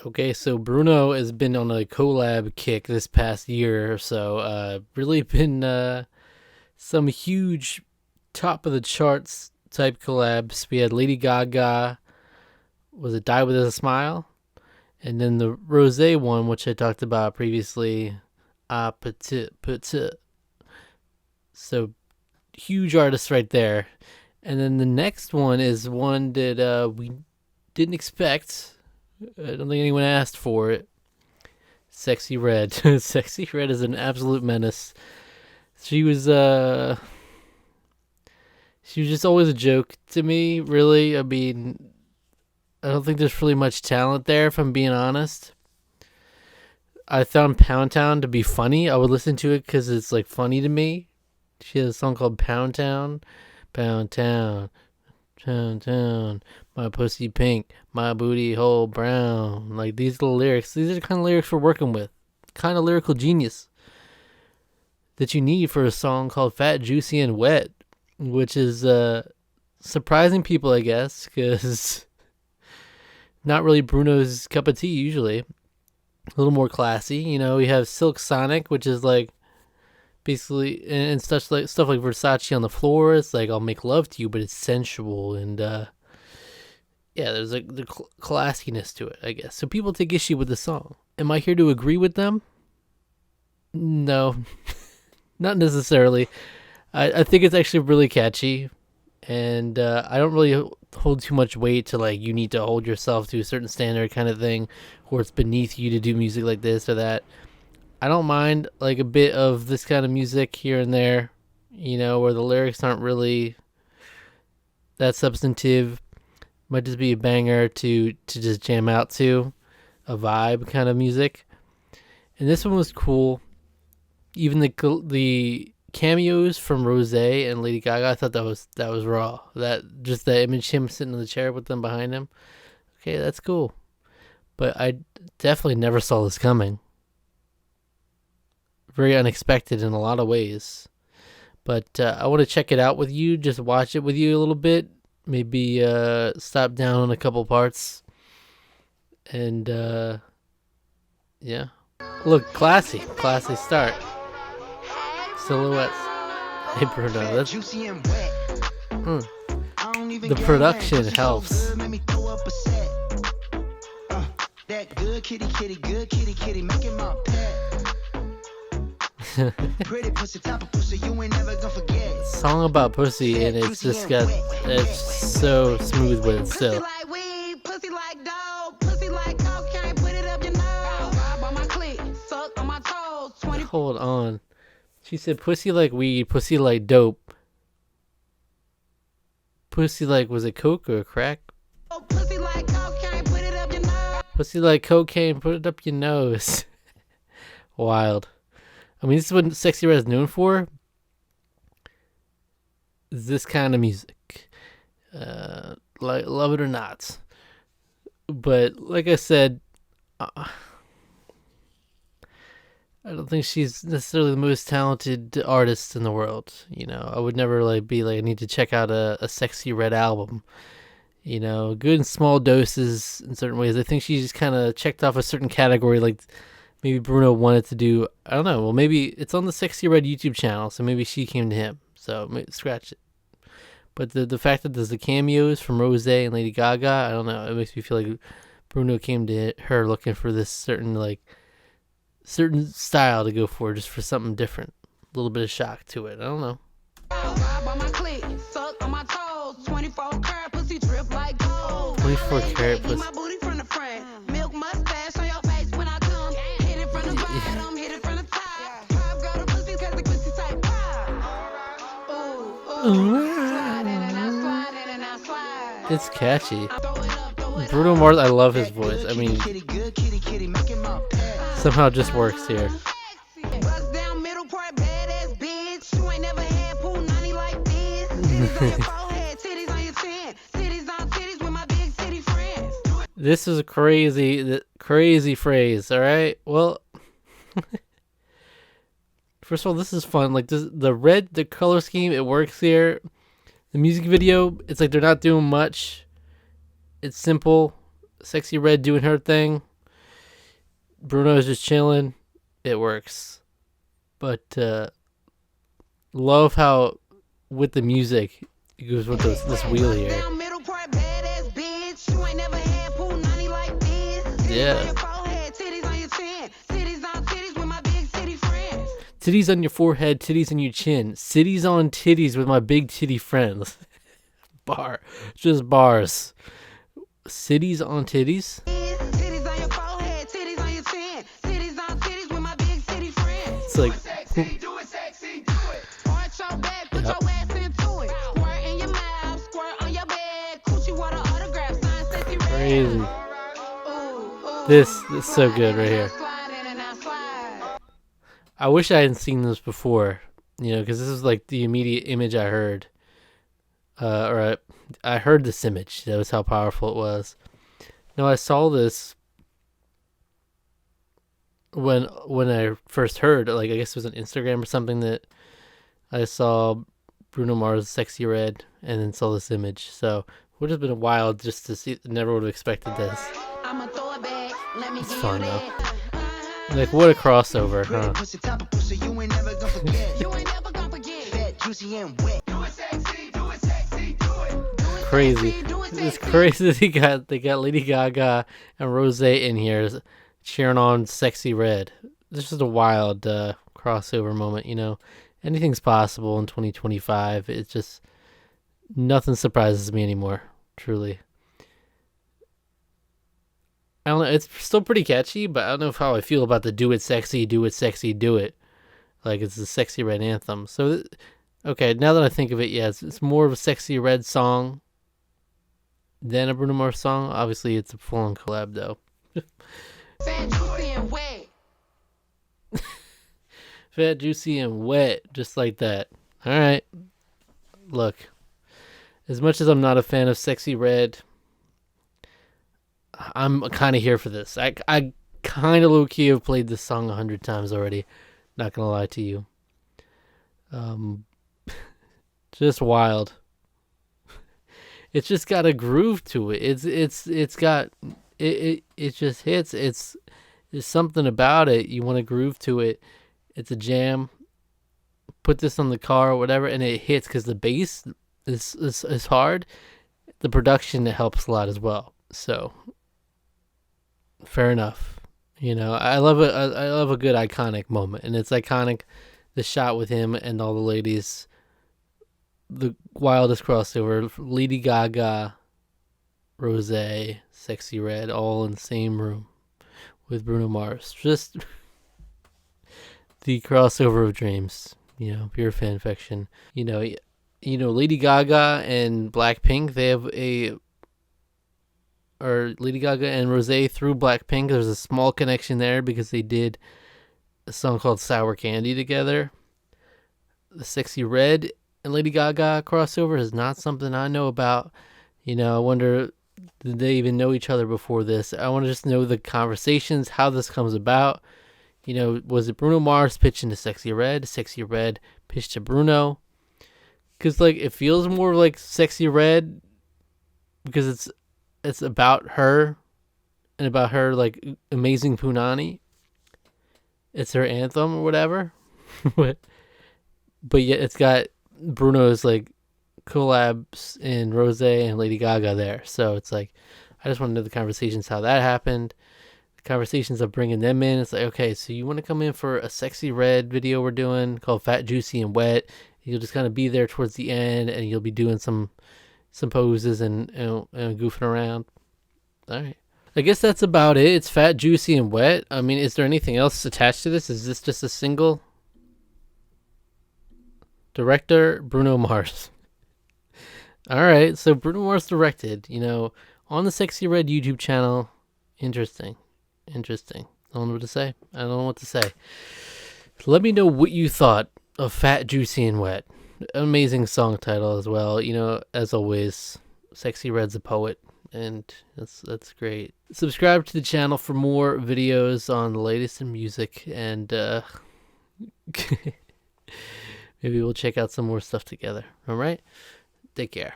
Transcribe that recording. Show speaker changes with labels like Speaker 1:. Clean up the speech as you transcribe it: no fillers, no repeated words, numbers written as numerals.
Speaker 1: Okay, so Bruno has been on a collab kick this past year or so. Really been some huge top of the charts type collabs. We had Lady Gaga, was it Die With A Smile? And then the Rose one, which I talked about previously, Petit Petit. So huge artists right there. And then the next one is one that we didn't expect. I don't think anyone asked for it. Sexyy Red. Sexyy Red is an absolute menace. She was just always a joke to me, really. I mean, I don't think there's really much talent there, if I'm being honest. I found Pound Town to be funny. I would listen to it because it's like funny to me. She has a song called Pound Town. Pound Town. Pound Town. My pussy pink. My booty hole brown. Like, these little lyrics. These are the kind of lyrics we're working with. Kind of lyrical genius that you need for a song called Fat, Juicy, and Wet. Which is surprising people, I guess. Because not really Bruno's cup of tea usually. A little more classy. You know, we have Silk Sonic, which is like basically, and stuff like Versace on the floor. It's like, I'll make love to you, but it's sensual. And yeah, there's like the classiness to it, I guess. So people take issue with the song. Am I here to agree with them? No, not necessarily. I think it's actually really catchy. And I don't really hold too much weight to like, you need to hold yourself to a certain standard kind of thing, or it's beneath you to do music like this or that. I don't mind like a bit of this kind of music here and there, you know, where the lyrics aren't really that substantive. Might just be a banger to just jam out to, a vibe kind of music. And this one was cool. Even the cameos from Rose and Lady Gaga, I thought that was raw. That just the image, him sitting in the chair with them behind him. Okay, that's cool. But I definitely never saw this coming. Very unexpected in a lot of ways. But I want to check it out with you, just watch it with you a little bit. Maybe stop down on a couple parts. And yeah. Look, classy start. Silhouettes. Hey Bruno, that's the production helps. That good kitty, making my pet. Pretty pussy, type of pussy, you ain't never gonna forget. Song about pussy, and it's just it's so smooth with it still. Pussy like weed, pussy like dog, pussy like cocaine, put it up your nose. Vibe on my clit, suck on my toes. Hold on. She said pussy like weed, pussy like dope. Pussy like, was it coke or crack? Oh, pussy like cocaine, put it up your nose. Pussy like cocaine, put it up your nose. Wild. I mean, this is what Sexyy Red is known for. This kind of music. Like, love it or not. But like I said, I don't think she's necessarily the most talented artist in the world. You know, I would never like be like, I need to check out a Sexyy Red album. You know, good in small doses in certain ways. I think she just kind of checked off a certain category, like maybe Bruno wanted to do. I don't know. Well, maybe it's on the Sexyy Red YouTube channel, so maybe she came to him. So scratch it. But the fact that there's the cameos from Rose and Lady Gaga, I don't know. It makes me feel like Bruno came to her looking for this certain style to go for, just for something different. A little bit of shock to it. I don't know. 24 karat pussy. It's catchy. Bruno Mars, I love his voice. I mean, somehow it just works here. This is a crazy phrase, alright? Well, first of all, this is fun. Like, the color scheme, it works here. The music video, it's like they're not doing much. It's simple. Sexyy Red doing her thing. Bruno's just chilling. It works. But love how with the music it goes with this wheel here. Yeah. Titties on your forehead, titties on your chin. Cities on titties with my big titty friends. Just bars. Cities on titties. It's like crazy. This is so good right here. I wish I hadn't seen this before, because this is like the immediate image I heard. I heard this image. That was how powerful it was. No, I saw this when I first heard, like, I guess it was on Instagram or something, that I saw Bruno Mars' Sexyy Red and then saw this image. So it would have been wild just to see. Never would have expected this. It's fun though. Like, what a crossover, huh? Crazy. It's crazy that they got Lady Gaga and Rose in here cheering on Sexyy Red. This is a wild crossover moment, Anything's possible in 2025. It's just nothing surprises me anymore, truly. I don't know, it's still pretty catchy, but I don't know how I feel about the do it sexy, do it sexy, do it. Like, it's the Sexyy Red anthem. So, okay, now that I think of it, yeah, it's more of a Sexyy Red song than a Bruno Mars song. Obviously, it's a full-on collab, though. Fat, juicy, and wet. Fat, juicy, and wet. Just like that. All right. Look, as much as I'm not a fan of Sexyy Red, I'm kind of here for this. I kind of low-key have played this song 100 times already. Not going to lie to you. Just wild. It's just got a groove to it. It's got it just hits. There's something about it. You want to groove to it. It's a jam. Put this on the car or whatever, and it hits because the bass is hard. The production, it helps a lot as well. So fair enough. I love it. I love a good iconic moment, and it's iconic. The shot with him and all the ladies. The wildest crossover: Lady Gaga, Rose, Sexyy Red, all in the same room with Bruno Mars. Just the crossover of dreams. Pure fan fiction. Lady Gaga and Blackpink. They have or Lady Gaga and Rose through Blackpink. There's a small connection there because they did a song called Sour Candy together. The Sexyy Red and Lady Gaga crossover is not something I know about. I wonder, did they even know each other before this? I want to just know the conversations, how this comes about. Was it Bruno Mars pitching to Sexyy Red pitched to Bruno? Because, like, it feels more like Sexyy Red because it's about her and about her, like, amazing punani. It's her anthem or whatever. But yet it's got Bruno's, like, collabs in Rose and Lady Gaga there. So it's like, I just want to know the conversations, how that happened. The conversations of bringing them in. It's like, okay, so you want to come in for a Sexyy Red video we're doing called Fat, Juicy, and Wet. You'll just kind of be there towards the end, and you'll be doing some poses and goofing around. All right. I guess that's about it. It's Fat, Juicy, and Wet. I mean, is there anything else attached to this? Is this just a single? Director, Bruno Mars. All right. So Bruno Mars directed, on the Sexyy Red YouTube channel. Interesting. I don't know what to say. Let me know what you thought of Fat, Juicy, and Wet. Amazing song title as well. As always, Sexyy Red's a poet, and that's great. Subscribe to the channel for more videos on the latest in music, and maybe we'll check out some more stuff together. All right? Take care.